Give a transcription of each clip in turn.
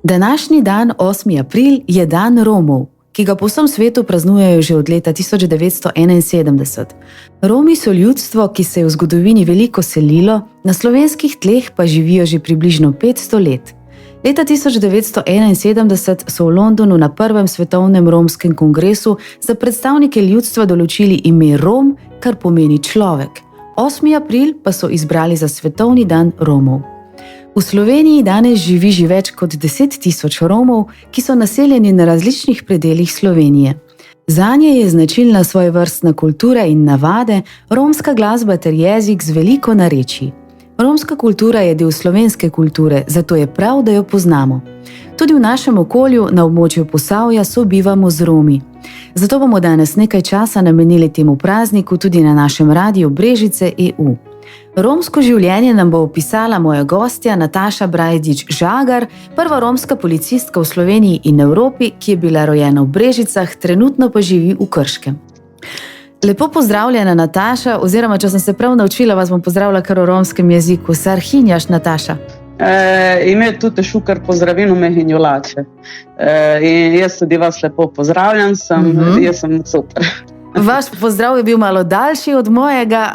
Današnji dan, 8. april, je dan Romov, ki ga po vsem svetu praznujejo že od leta 1971. Romi so ljudstvo, ki se je v zgodovini veliko selilo, na slovenskih tleh pa živijo že približno 500 let. Leta 1971 so v Londonu na prvem svetovnem romskem kongresu za predstavnike ljudstva določili ime Rom, kar pomeni človek. 8. april pa so izbrali za svetovni dan Romov. V Sloveniji danes živi že več kot 10 000 Romov, ki so naseljeni na različnih predelih Slovenije. Zanje je značilna svojevrstna kultura in navade, romska glasba ter jezik z veliko narečij. Romska kultura je del slovenske kulture, zato je prav, da jo poznamo. Tudi v našem okolju, na območju Posavja, sobivamo z Romi. Zato bomo danes nekaj časa namenili temu prazniku tudi na našem radiu Brežice EU. Romsko življenje nam bo opisala moja gostja Nataša Brajdič-Žagar, prva romska policistka v Sloveniji in Evropi, ki je bila rojena v Brežicah, trenutno pa živi v Krškem. Lepo pozdravljena, Nataša, oziroma če sem se prav naučila, vas bom pozdravila kar v romskem jeziku. Se arhinjaš, Nataša? Ime tudi šukar pozdravinu mehinjulače. In jaz tudi vas lepo pozdravljam, jaz sem super. Vaš pozdrav je bil malo daljši od mojega.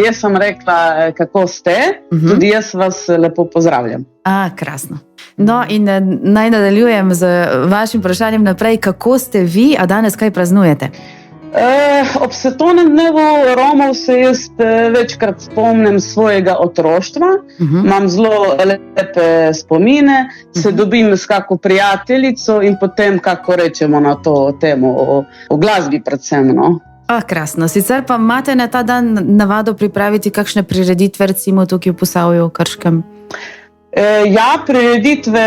Jaz sem rekla, kako ste, tudi jaz vas lepo pozdravljam. Krasno. No in naj nadaljujem z vašim vprašanjem naprej, kako ste vi, a danes kaj praznujete? Ob svetovnem dnevu Romov se jaz večkrat spomnim svojega otroštva, imam zelo lepe spomine, se dobim s kako prijateljico in potem, kako rečemo na to temo, o glasbi predvsem, no. Krasno. Sicer pa imate na ta dan navado pripraviti kakšne prireditve, recimo tukaj v Posavju, v Krškem? Ja, prireditve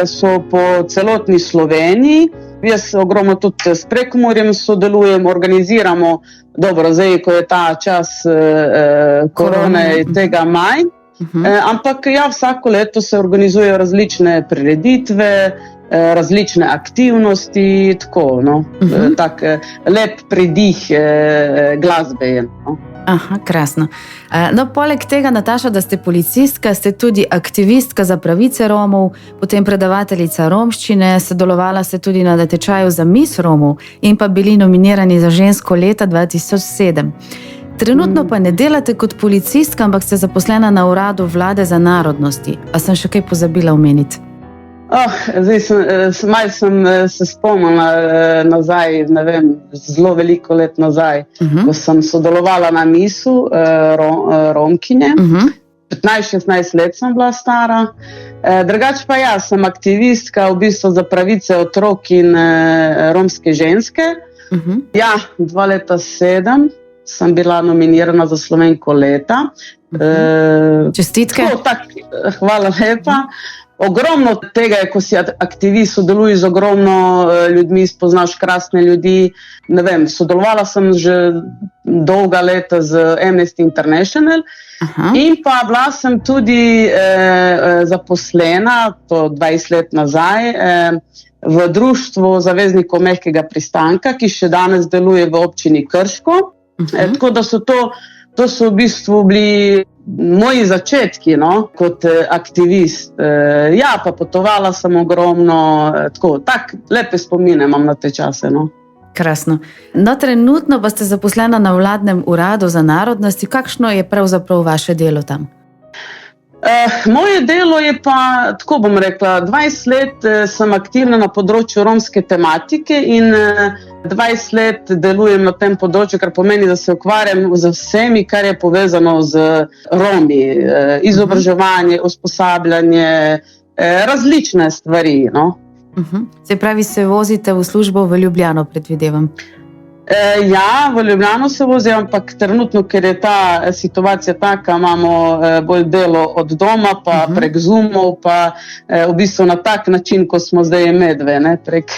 so po celotni Sloveniji. Jaz ogromno tudi s Prekmurjem sodelujem, organiziramo, dobro, zdaj, ko je ta čas korone, tega manj, ampak ja, vsako leto se organizujejo različne prireditve, različne aktivnosti, tako, no, tak lep pridih glasbe je, no. Krasno. No, poleg tega, Nataša, da ste policistka, ste tudi aktivistka za pravice Romov, potem predavateljica romščine, sodelovala ste tudi na natečaju za Miss Romov in pa bili nominirani za žensko leta 2007. Trenutno pa ne delate kot policistka, ampak ste zaposlena na uradu Vlade za narodnosti. A sem še kaj pozabila omeniti? Zdaj sem se spomnila nazaj, ne vem, zelo veliko let nazaj, ko sem sodelovala na Missu Romkinje. 15-16 let sem bila stara. Drugače pa ja, sem aktivistka v bistvu za pravice otrok in romske ženske. Ja, 2007 sem bila nominirana za Slovenko leta. Čestitke. Hvala lepa. Ogromno tega je, ko si aktivist, sodeluješ z ogromno ljudmi, spoznaš krasne ljudi. Ne vem, sodelovala sem že dolga leta z Amnesty International in pa bila sem tudi zaposlena, to 20 let nazaj, v društvu zaveznikov mehkega pristanka, ki še danes deluje v občini Krško. Tako da to so v bistvu bili moji začetki, no, kot aktivist. Ja, pa potovala sem ogromno, tako lepe spomine imam na te čase, no. Krasno. No, trenutno pa ste zaposlena na vladnem uradu za narodnosti. Kakšno je pravzaprav vaše delo tam? Moje delo je pa, tako bom rekla, 20 let sem aktivna na področju romske tematike in 20 let delujem na tem področju, kar pomeni, da se ukvarjam z vsemi, kar je povezano z Romi, izobraževanje, usposabljanje, različne stvari, no. Se pravi, se vozite v službo v Ljubljano, predvidevam? Ja, v Ljubljano se vozim, ampak trenutno, ker je ta situacija taka, imamo bolj delo od doma, pa prek Zoomov, pa v bistvu na tak način, ko smo zdaj medve, ne, prek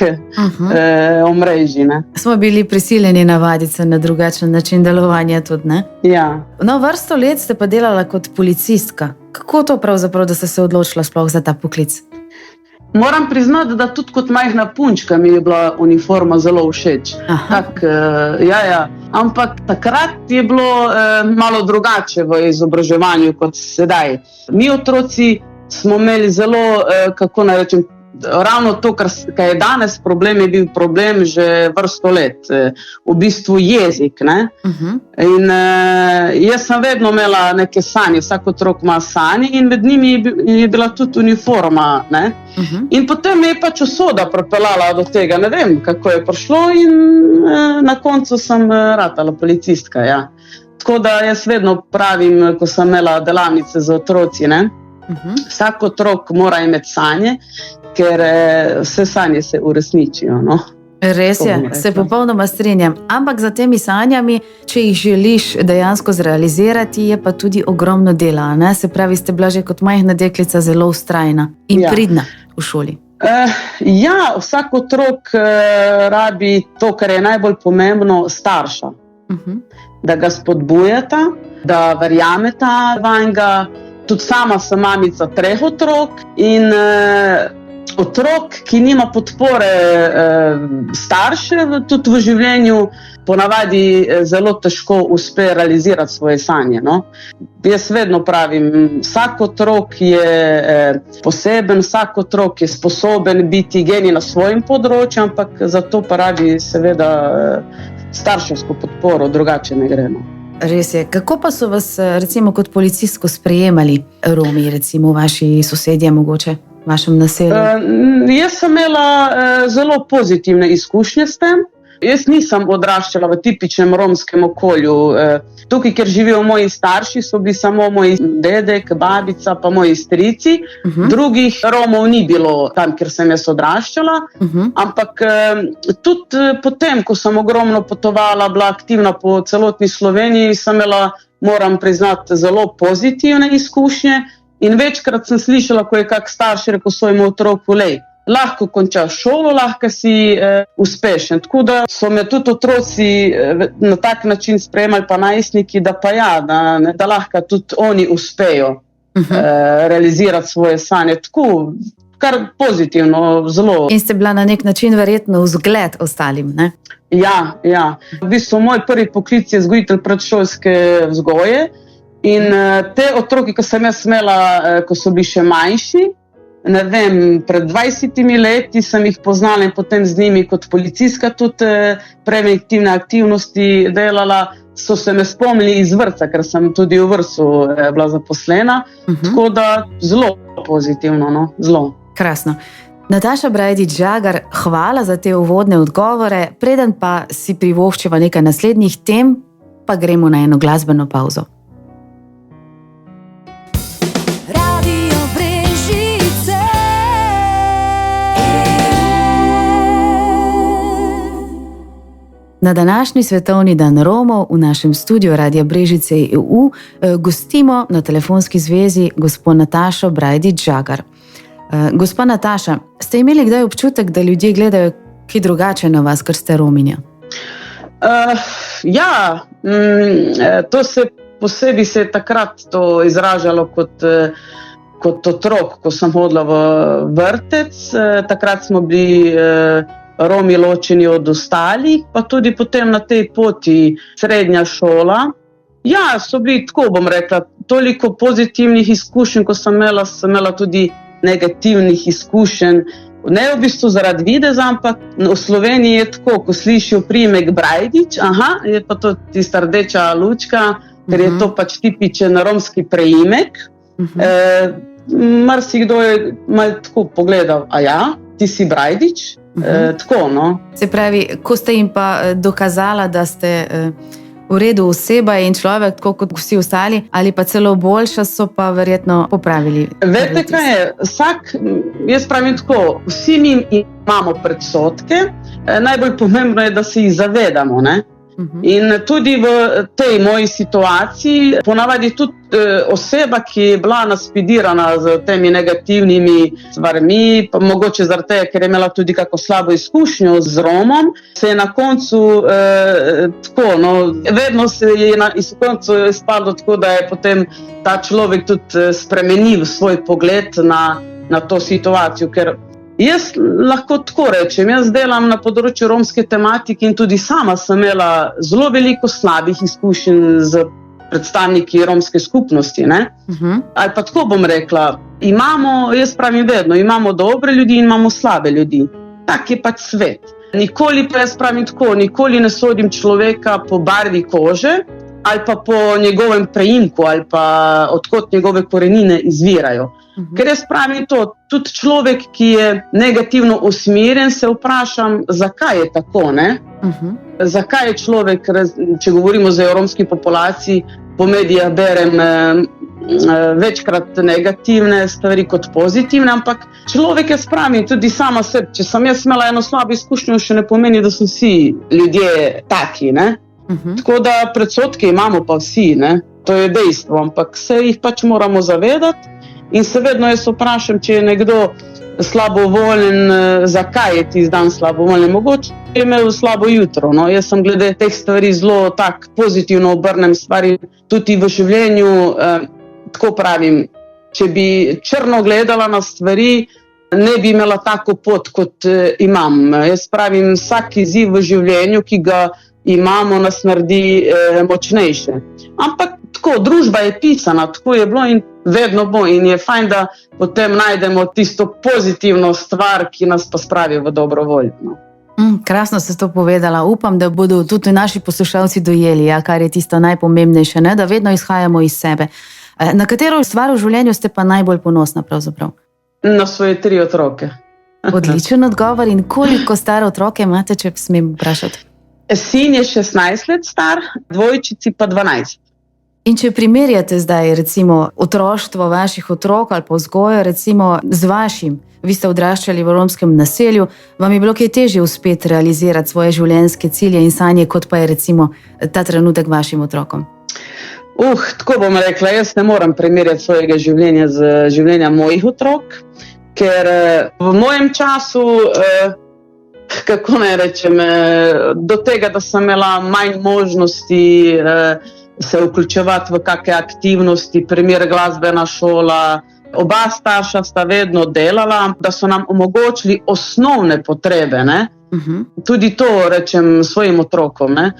omrežij, ne. Smo bili prisiljeni navaditi se na drugačen način delovanja tudi, ne? Ja. No, vrsto let ste pa delala kot policistka. Kako to pravzaprav, da ste se odločila sploh za ta poklic? Moram priznati, da tudi kot majhna punčka mi je bila uniforma zelo všeč. Ampak takrat je bilo malo drugače v izobraževanju kot sedaj. Mi otroci smo imeli zelo, kako naj rečem, ravno to, kar je danes problem, je bil problem že vrsto let. V bistvu jezik. Ne? In jaz sem vedno imela neke sanje, vsak otrok ima sanje in med njimi je bila tudi uniforma. Ne? In potem me je pač usoda pripeljala do tega. Ne vem, kako je prišlo in na koncu sem ratala policistka. Ja. Tako da jaz vedno pravim, ko sem imela delavnice za otroci, ne? Vsak otrok mora imeti sanje, ker vse sanje se uresničijo. No? Res je, se popolnoma strinjam. Ampak za temi sanjami, če jih želiš dejansko zrealizirati, je pa tudi ogromno dela. Ne? Se pravi, ste bila že kot majhna deklica zelo vztrajna in pridna v šoli. Ja, vsak otrok rabi to, kar je najbolj pomembno, starša. Da ga spodbujata, da verjameta vanjga. Tudi sama sem mamica 3 otrok in otrok, ki nima podpore staršev, tudi v življenju ponavadi zelo težko uspe realizirati svoje sanje. No? Jaz vedno pravim, vsak otrok je poseben, vsak otrok je sposoben biti genij na svojem področju, ampak zato pa rabi seveda starševsko podporo, drugače ne gre. No? Res je. Kako pa so vas recimo kot policistko sprejemali Romi, recimo vaši sosedje mogoče, v vašem naselju? Jaz sem imela zelo pozitivne izkušnje s tem. Jaz nisem odraščala v tipičnem romskem okolju. Tukaj, kjer živijo moji starši, so bili samo moji dedek, babica, pa moji strici. Drugih Romov ni bilo tam, kjer sem jaz odraščala. Ampak tudi potem, ko sem ogromno potovala, bila aktivna po celotni Sloveniji, sem imela, moram priznati, zelo pozitivne izkušnje. In večkrat sem slišala, ko je kak starš rekel svojemu otroku, lej, lahko končaš šolo, lahko si uspešen. Tako da so me tudi otroci na tak način sprejemali, pa najstniki, da pa ja, da lahko tudi oni uspejo realizirati svoje sanje. Tako, kar pozitivno, zelo. In ste bila na nek način verjetno vzgled ostalim, ne? Ja. V bistvu moj prvi poklic je vzgojitelj predšolske vzgoje in te otroke, ko sem jaz imela, ko so bili še manjši, ne vem, pred 20 leti sem jih poznala in potem z njimi kot policistka tudi preventivne aktivnosti delala, so se me spomnili iz vrtca, ker sem tudi v vrtcu bila zaposlena, tako da zelo pozitivno, no, zelo. Krasno. Nataša Brajdič-Žagar, hvala za te uvodne odgovore, preden pa si privoščiva nekaj naslednjih tem, pa gremo na eno glasbeno pauzo. Na današnji svetovni dan Romov v našem studiu Radia Brežice EU gostimo na telefonski zvezi gospo Natašo Brajdič-Žagar. Gospa Nataša, ste imeli kdaj občutek, da ljudje gledajo kaj drugače na vas, ker ste Rominja? Ja, to se posebej se je takrat to izražalo kot otrok, ko sem hodila v vrtec. Takrat smo bili Romi ločeni od ostalih, pa tudi potem na tej poti srednja šola. Ja, so bili, tako bom rekla, toliko pozitivnih izkušenj, ko sem imela tudi negativnih izkušenj. Ne v bistvu zaradi videza, ampak v Sloveniji je tako, ko slišijo priimek Brajdič, je pa to tista rdeča lučka, ker je to pač tipičen romski preimek. Marsikdo je malo tako pogledal, a ja, ti si Brajdič? Tako, no. Se pravi, ko ste jim pa dokazala, da ste v redu oseba in človek, tako kot vsi ostali, ali pa celo boljša, so pa verjetno popravili. Veste, kaj je? Jaz pravim tako, vsi mi imamo predsodke, najbolj pomembno je, da se jih zavedamo, ne? In tudi v tej moji situaciji ponavadi tudi oseba, ki je bila naspidirana z temi negativnimi stvarmi, pa mogoče zaradi tega, ker je imela tudi kako slabo izkušnjo z Romom, se je na koncu tako, no, vedno se je na koncu izpadlo tako, da je potem ta človek tudi spremenil svoj pogled na to situacijo, ker jaz lahko tako rečem, jaz delam na področju romske tematike in tudi sama sem imela zelo veliko slabih izkušenj z predstavniki romske skupnosti, ne? Ali pa tako bom rekla, jaz pravim vedno, imamo dobre ljudi in imamo slabe ljudi. Tak je pač svet. Nikoli pa jaz pravim tako, nikoli ne sodim človeka po barvi kože ali pa po njegovem preimku ali pa odkot njegove korenine izvirajo. Ker jaz pravim to, tudi človek, ki je negativno usmerjen, se vprašam, zakaj je tako, ne? Zakaj je človek, če govorimo o romski populaciji, po medijah berem večkrat negativne stvari kot pozitivne, ampak človek, jaz pravim, tudi sama sebi, če sem jaz imela eno slabo izkušnjo, še ne pomeni, da so vsi ljudje taki, ne? Tako da predsodke imamo pa vsi, ne? To je dejstvo, ampak se jih pač moramo zavedati in se vedno jaz vprašam, če je nekdo slabovoljen, zakaj je tisti dan slabovoljen, mogoče je imel slabo jutro, no? Jaz sem glede teh stvari zelo tak pozitivno obrnem stvari, tudi v življenju, tako pravim, če bi črno gledala na stvari, ne bi imela tako pot, kot imam. Jaz pravim, vsak izziv v življenju, ki ga imamo, nas naredi močnejše. Ampak tako, družba je pisana, tako je bilo in vedno bo in je fajn, da potem najdemo tisto pozitivno stvar, ki nas pa spravi v dobro voljo. No. Krasno ste to povedala. Upam, da bodo tudi naši poslušalci dojeli, kar je tisto najpomembnejše, ne? Da vedno izhajamo iz sebe. Na katero stvar v življenju ste pa najbolj ponosna pravzaprav? Na svoje 3 otroke. Odličen odgovor. In koliko stare otroke imate, če smem vprašati? Sin je 16 let star, dvojčici pa 12. In če primerjate zdaj recimo otroštvo vaših otrok ali pa vzgojo recimo z vašim, vi ste odraščali v romskem naselju, vam je bilo kaj težje uspeti realizirati svoje življenjske cilje in sanje, kot pa je recimo ta trenutek vašim otrokom? Tako bom rekla, jaz ne moram primerjati svojega življenja z življenja mojih otrok, ker v mojem času, kako naj rečem, do tega, da sem imela manj možnosti se vključevati v kakšne aktivnosti, primer glasbena šola, oba starša sta vedno delala, da so nam omogočili osnovne potrebe, ne? Tudi to rečem svojim otrokom, ne?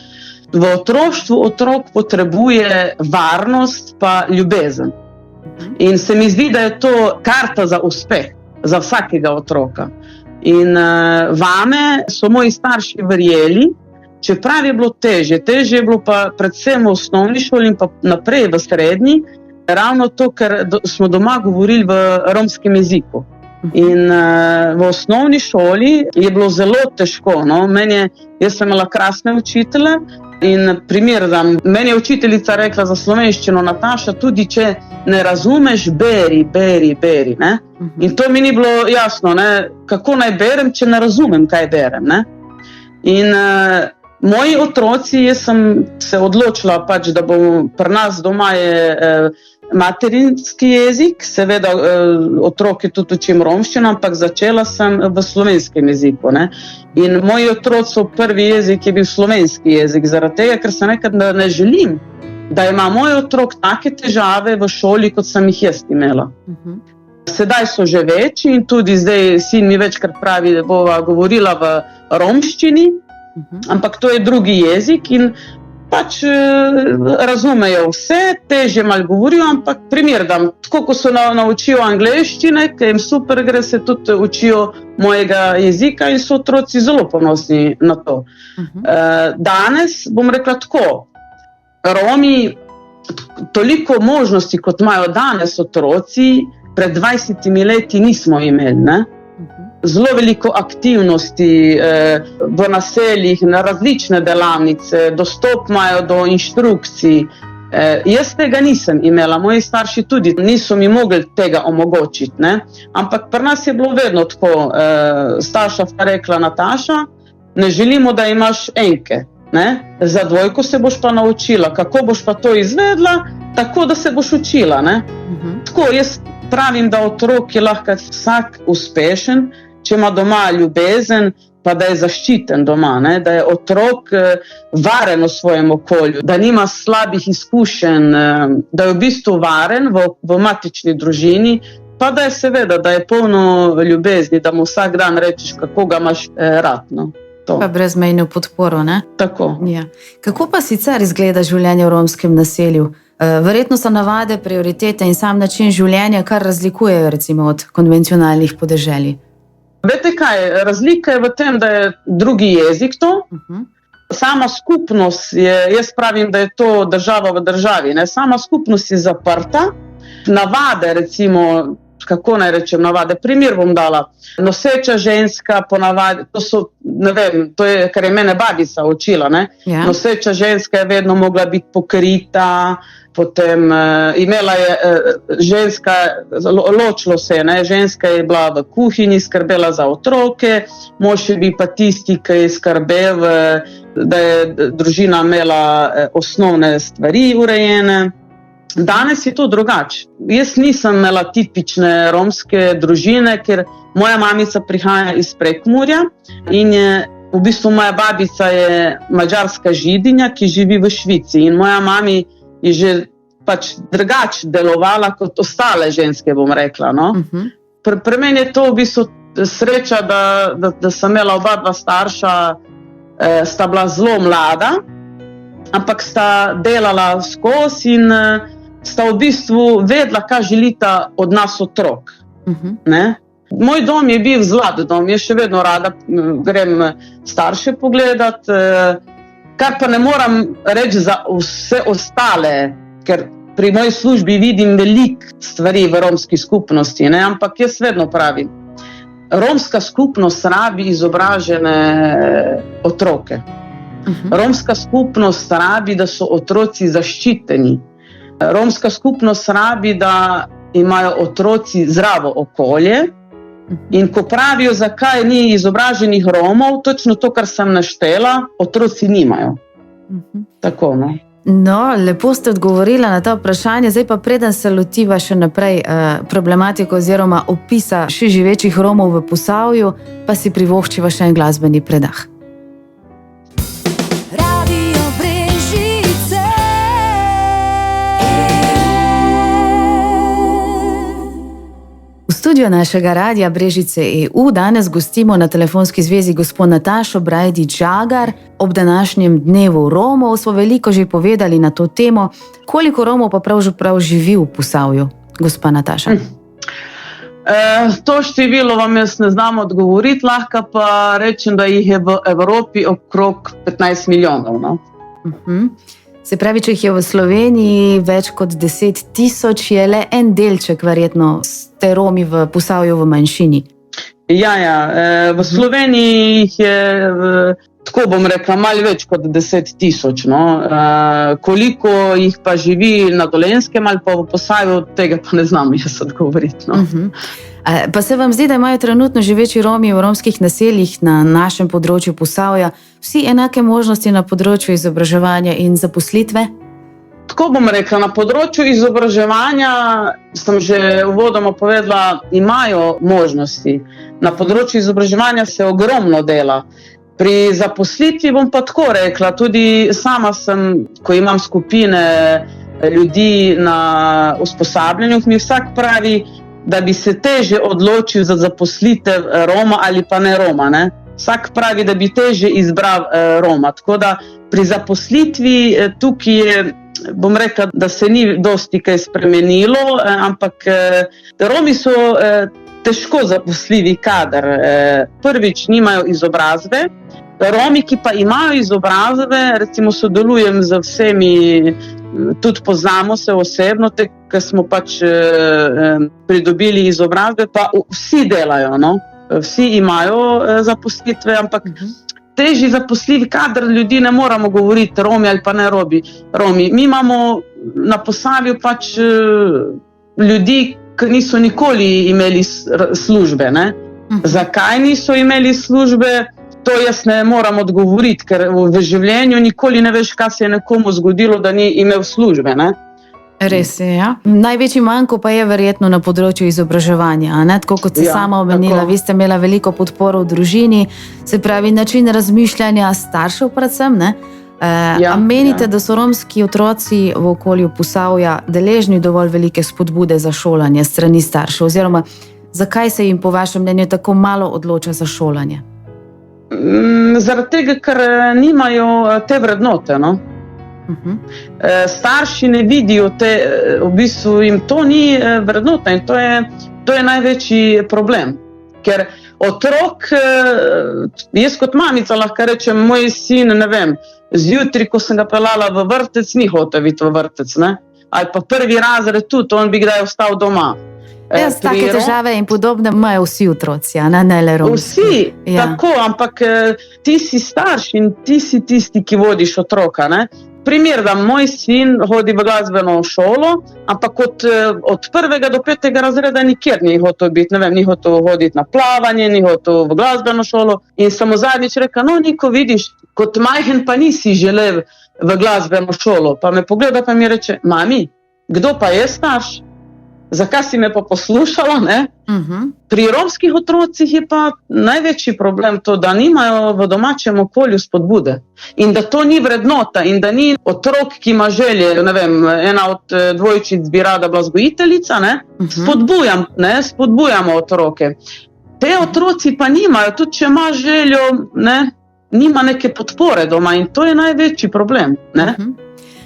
V otroštvu otrok potrebuje varnost pa ljubezen. In se mi zdi, da je to karta za uspeh, za vsakega otroka. In vame so moji starši verjeli, čeprav je bilo težje je bilo pa predvsem v osnovni šoli in pa naprej v srednji, ravno to, ker smo doma govorili v romskem jeziku. In v osnovni šoli je bilo zelo težko, no? Jaz sem imela krasne učitelje in primer dam, meni je učiteljica rekla za slovenščino, Nataša, tudi če ne razumeš, beri, ne? In to mi ni bilo jasno, ne? Kako naj berem, če ne razumem, kaj berem, ne? In moji otroci, jaz sem se odločila pač, da bom pri nas doma je materinski jezik, seveda otroke tudi učim romščino, ampak začela sem v slovenskem jeziku, ne? In moji otroci prvi jezik je bil slovenski jezik, zaradi tega, ker sem nekaj ne želim, da ima moj otrok take težave v šoli, kot sem jih jaz imela. Sedaj so že večji in tudi zdaj sin mi večkrat pravi, da bova govorila v romščini, ampak to je drugi jezik in pač razumejo vse, težje malo govorijo, ampak primer dam, tako ko so naučijo angleščine, ki jim super gre, se tudi učijo mojega jezika in so otroci zelo ponosni na to. Danes bom rekla tako, Romi toliko možnosti, kot imajo danes otroci, pred 20 leti nismo imeli, ne? Zelo veliko aktivnosti v naseljih, na različne delavnice, dostop imajo do inštrukcij. Jaz tega nisem imela, moji starši tudi niso mi mogli tega omogočiti, ne? Ampak pri nas je bilo vedno tako, starša sta rekla, Nataša, ne želimo, da imaš enke, ne? Za dvojko se boš pa naučila, kako boš pa to izvedla, tako da se boš učila, ne? Tako, jaz pravim, da otrok je lahko vsak uspešen, če ima doma ljubezen, pa da je zaščiten doma, ne? Da je otrok varen v svojem okolju, da nima slabih izkušenj, da je v bistvu varen v matični družini, pa da je seveda, da je polno ljubezni, da mu vsak dan rečeš, kako ga imaš rad. No? to. Pa brezmejno podporo, ne? Tako. Ja. Kako pa sicer izgleda življenje v romskem naselju? Verjetno so navade, prioritete in sam način življenja kar razlikujejo recimo od konvencionalnih podeželij. Veste kaj, razlika je v tem, da je drugi jezik to. Sama skupnost je, jaz pravim, da je to država v državi, ne? Sama skupnost je zaprta. Navade, recimo, kako naj rečem navade, primer bom dala. Noseča ženska ponavadi, to so, ne vem, to je, kar je mene babica učila, ne? Ja. Noseča ženska je vedno mogla biti pokrita, potem imela je ženska, ločilo se, ne? Ženska je bila v kuhinji, skrbela za otroke, mož je bil pa tisti, ki je skrbel, da je družina imela osnovne stvari urejene. Danes je to drugače. Jaz nisem imela tipične romske družine, ker moja mamica prihaja iz Prekmurja in je, v bistvu moja babica je madžarska židinja, ki živi v Švici in moja mami je že pač drugače delovala kot ostale ženske, bom rekla. No? Pri meni je to v bistvu sreča, da sem imela oba dva starša, sta bila zelo mlada, ampak sta delala skozi in sta v bistvu vedela, kaj želita od nas otrok. Ne? Moj dom je bil zlat dom, jaz še vedno rada grem starše pogledat, kar pa ne moram reči za vse ostale, ker pri moji službi vidim veliko stvari v romski skupnosti, ne? Ampak jaz vedno pravim, romska skupnost rabi izobražene otroke. Romska skupnost rabi, da so otroci zaščiteni. Romska skupnost rabi, da imajo otroci zdravo okolje in ko pravijo, zakaj ni izobraženih Romov, točno to, kar sem naštela, otroci nimajo. Tako, no. No, lepo ste odgovorila na ta vprašanje, zdaj pa preden se lotiva še naprej problematiko oziroma opisa še živečih Romov v Posavju, pa si privoščiva še en glasbeni predah. V studiu našega radia Brežice EU danes gostimo na telefonski zvezi gospod Natašo Brajdič-Žagar. Ob današnjem dnevu Romov smo veliko že povedali na to temo. Koliko Romov pa pravzaprav živi v Posavju, gospa Nataša? To število vam jaz ne znam odgovoriti, lahko pa rečem, da jih je v Evropi okrog 15 milijonov. No? Se pravi, če jih je v Sloveniji več kot 10 tisoč, je le en delček, verjetno, ste Romi v Posavju v manjšini. Ja, v Sloveniji jih je, tako bom rekla, malo več kot 10 tisoč. No? Koliko jih pa živi na Dolenjskem ali pa v Posavju, tega pa ne znam jaz odgovoriti. No? Pa se vam zdi, da imajo trenutno živeči Romi v romskih naseljih na našem področju Posavja vsi enake možnosti na področju izobraževanja in zaposlitve? Tako bom rekla, na področju izobraževanja sem že uvodoma povedala, imajo možnosti. Na področju izobraževanja se ogromno dela. Pri zaposlitvi bom pa tako rekla, tudi sama sem, ko imam skupine ljudi na usposabljanju, mi vsak pravi, da bi se teže odločil za zaposlitev Roma ali pa ne Roma. Ne? Vsak pravi, da bi teže izbral Roma. Tako da pri zaposlitvi tukaj je, bom rekla, da se ni dosti kaj spremenilo, ampak Romi so težko zaposljivi kader. Prvič nimajo izobrazbe. Romi, ki pa imajo izobrazbe, recimo sodelujem z vsemi, tudi poznamo se osebno, ki smo pač pridobili izobrazbe, pa vsi delajo, no? Vsi imajo zaposlitve, ampak težji zaposljivi kader ljudi ne moramo govoriti Romi ali pa ne Romi. Mi imamo na Posavju pač ljudi, ki niso nikoli imeli službe. Ne? Zakaj niso imeli službe? To jaz ne moram odgovoriti, ker v življenju nikoli ne veš, kaj se je nekomu zgodilo, da ni imel službe. Ne? Res je, ja. Največji manko pa je verjetno na področju izobraževanja. Ne? Tako kot si sama omenila, vi ste imela veliko podporo v družini, se pravi način razmišljanja staršev predvsem. Ne? A menite, da so romski otroci v okolju Posavja deležni dovolj velike spodbude za šolanje strani staršev? Oziroma, zakaj se jim po vašem mnenju tako malo odloča za šolanje? Zaradi tega, ker nimajo te vrednote, no. Starši ne vidijo te, v bistvu jim to ni vrednota in to je največji problem. Ker otrok, jaz kot mamica lahko rečem, moj sin, ne vem, zjutraj, ko sem ga peljala v vrtec, ni hotel iti v vrtec, ne? Ali pa prvi razred tudi, on bi kdaj ostal doma. Take težave in podobne imajo vsi otroci, ne le romski. Vsi, tako, ampak ti si starš in ti si tisti, ki vodiš otroka, ne? Primer, da moj sin hodi v glasbeno šolo, ampak od 1. do 5. razreda nikjer ni hotel biti, ne vem, ni hotel hoditi na plavanje, ni hotel v glasbeno šolo in sem mu zadnjič rekel, no, Niko, vidiš, kot majhen pa nisi želel v glasbeno šolo, pa me pogleda pa mi reče, mami, kdo pa je starš? Zakaj si me pa poslušala, ne? Pri romskih otrocih je pa največji problem to, da nimajo v domačem okolju spodbude in da to ni vrednota in da ni otrok, ki ima želje, ne vem, ena od dvojčic bi rada bila vzgojiteljica, ne? Spodbujamo otroke. Te otroci pa nimajo, tudi če ima željo, ne? Nima neke podpore doma in to je največji problem, ne?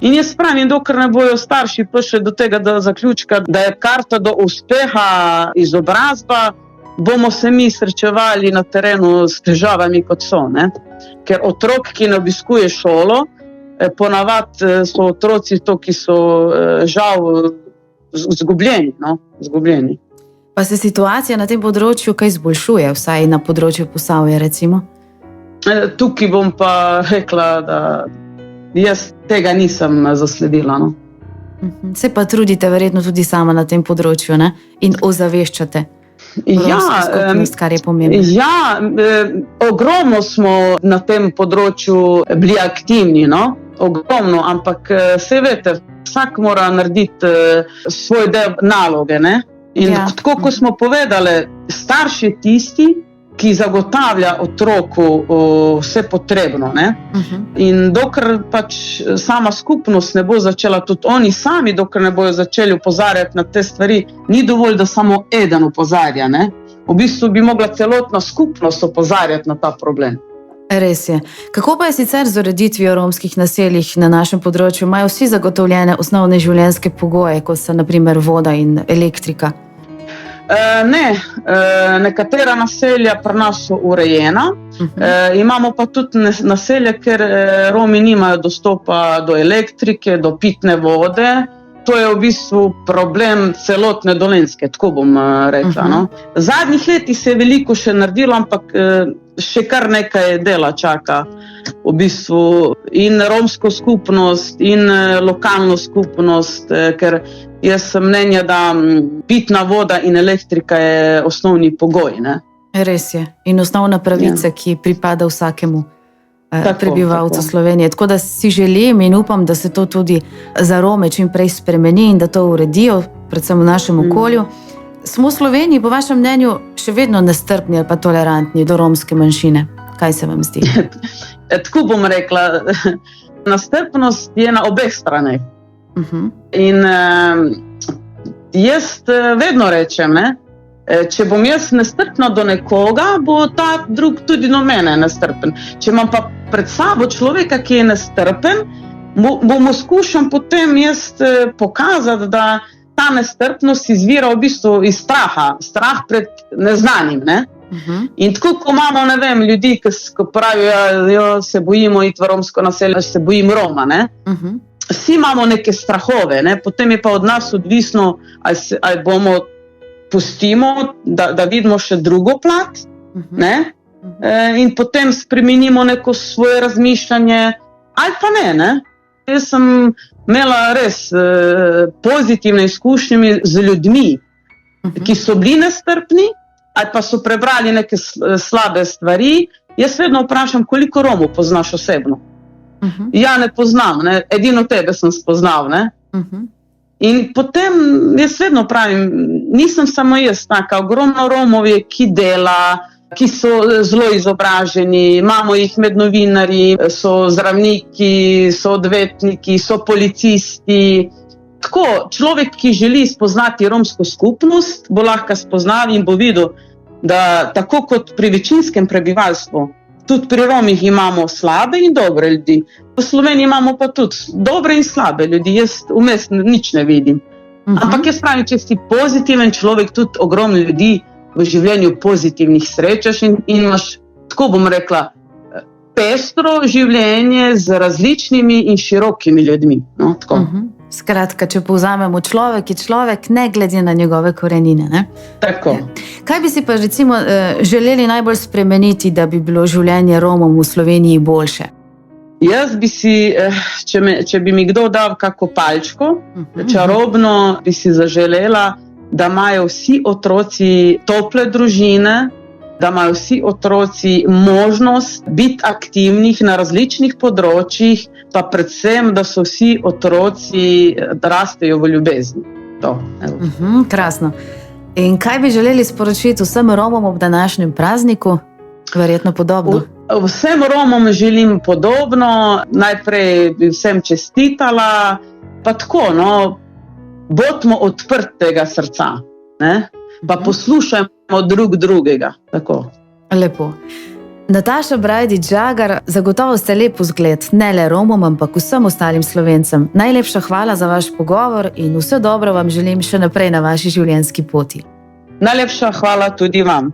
In jaz pravim, dokler ne bojo starši prišli do tega zaključka, da je karta do uspeha izobrazba, bomo se mi srečevali na terenu s težavami, kot so. Ne? Ker otrok, ki ne obiskuje šolo, ponavadi so otroci to, ki so žal zgubljeni. No? Zgubljeni. Pa se situacija na tem področju kaj izboljšuje, vsaj na področju Posavja, recimo? Tukaj bom pa rekla, da jaz tega nisem zasledila. No. Se pa trudite verjetno tudi sama na tem področju, ne? In ozaveščate romsko skupnost, kar je pomembno. Ja, ogromno smo na tem področju bili aktivni, no? Ogromno, ampak se veste, vsak mora narediti svoj del naloge, ne? In tako, ko smo povedali, starš je tisti, ki zagotavlja otroku vse potrebno. Ne? In dokler pač sama skupnost ne bo začela, tudi oni sami, dokler ne bojo začeli opozarjati na te stvari, ni dovolj, da samo eden opozarja. Ne? V bistvu bi mogla celotna skupnost opozarjati na ta problem. Res je. Kako pa je sicer z ureditvijo romskih naseljih na našem področju? Imajo vsi zagotovljene osnovne življenjske pogoje, kot so na primer voda in elektrika? Ne, nekatera naselja pri nas so urejena, imamo pa tudi naselja, ker Romi nimajo dostopa do elektrike, do pitne vode. To je v bistvu problem celotne Dolenjske, tako bom rekla. No? Zadnjih letih se je veliko še naredilo, ampak še kar nekaj dela čaka v bistvu in romsko skupnost in lokalno skupnost, ker jaz sem mnenja, da pitna voda in elektrika je osnovni pogoj. Ne? Res je. In osnovna pravica, ki pripada vsakemu prebivalcu Slovenije. Tako da si želim in upam, da se to tudi za Rome čim prej spremeni in da to uredijo, predvsem v našem okolju. Smo v Sloveniji, po vašem mnenju, še vedno nestrpni ali pa tolerantni do romske manjšine? Kaj se vam zdi? Tako bom rekla, nestrpnost je na obeh straneh. In jaz vedno rečem, če bom jaz nestrpna do nekoga, bo ta drug tudi do mene nestrpen. Če imam pa pred sabo človeka, ki je nestrpen, bomo skušam potem jaz pokazati, da ta nestrpnost izvira v bistvu iz straha, strah pred neznanim. Ne? In tako, ko imamo, ne vem, ljudi, ki pravijo, se bojimo iti v romsko naselje, se bojim Roma, ne? Vsi imamo neke strahove, ne? Potem je pa od nas odvisno, ali bomo pustimo, da vidimo še drugo plat, ne? In potem spremenimo neko svoje razmišljanje, ali pa ne? Jaz sem imela res pozitivne izkušnje z ljudmi, ki so bili nestrpni, ali pa so prebrali neke slabe stvari. Jaz vedno vprašam, koliko Romov poznaš osebno. Ja, ne poznam, ne? Edino tebe sem spoznal. Ne? In potem jaz vedno pravim, nisem samo jaz taka, ogromno Romov je, ki dela, ki so zelo izobraženi, imamo jih med novinarji, so zdravniki, so odvetniki, so policisti. Tako, človek, ki želi spoznati romsko skupnost, bo lahko spoznal in bo videl, da tako kot pri večinskem prebivalstvu tudi pri Romih imamo slabe in dobre ljudi. V Sloveniji imamo pa tudi dobre in slabe ljudi. Jaz vmes nič ne vidim. Ampak jaz pravim, če si pozitiven človek, tudi ogromno ljudi v življenju pozitivnih srečaš in imaš, tako bom rekla, pestro življenje z različnimi in širokimi ljudmi. No, tako. Skratka, če povzamemo, človek je človek, ne glede na njegove korenine. Ne? Tako. Kaj bi si pa recimo želeli najbolj spremeniti, da bi bilo življenje Romom v Sloveniji boljše? Jaz bi si, če bi mi kdo dal kako palčko, čarobno bi si zaželela, da imajo vsi otroci tople družine, da imajo vsi otroci možnost biti aktivnih na različnih področjih, pa predvsem, da so vsi otroci rastejo v ljubezni. To, krasno. In kaj bi želeli sporočiti vsem Romom ob današnjem prazniku? Verjetno podobno. Vsem Romom želim podobno. Najprej bi vsem čestitala, pa tako, no, bodimo odprtega srca, ne? Pa poslušajmo drug drugega. Tako. Lepo. Nataša Brajdič-Žagar, zagotovo ste lep vzgled, ne le Romom, ampak vsem ostalim Slovencem. Najlepša hvala za vaš pogovor in vse dobro vam želim še naprej na vaši življenjski poti. Najlepša hvala tudi vam.